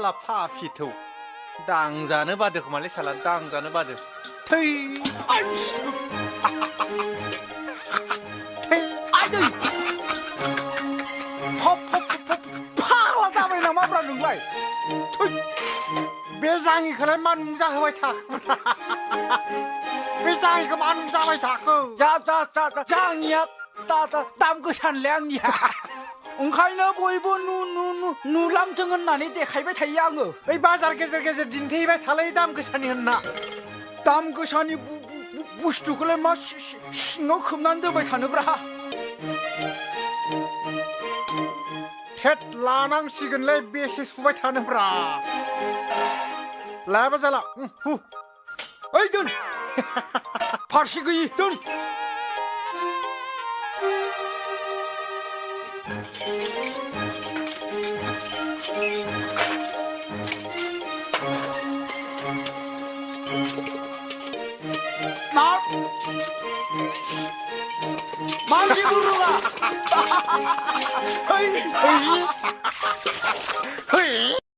साला फा फिथौ दांजानो बादो खोमालै साला दांजानो बादो थै आदै फाग्ला जाबाय नामाब्रा नोंलाय बे जाङिखौलाय मानो नुजाहोबाय थाखो बे जाङिखौ मानो नुजाबाय थाखो जा जाङिया दाम गोसानलै आंनिया ओंखायनो बयबो नुलांथों होननानै देखायबाय थायो आङो बै बाजार गेजेर गेजेर दिन्थिबाय थालै दाम गोसानि होनना दाम गोसानि बुस्थुखौलाय मा सिङाव खोबनानै दोनबाय थानोब्रा थेट लानांसिगोनलै बेसे सुबाय थानोब्रा लायाबा जाला हु ओइ दोन फारसे गैयि दोन मानसि गुरुङा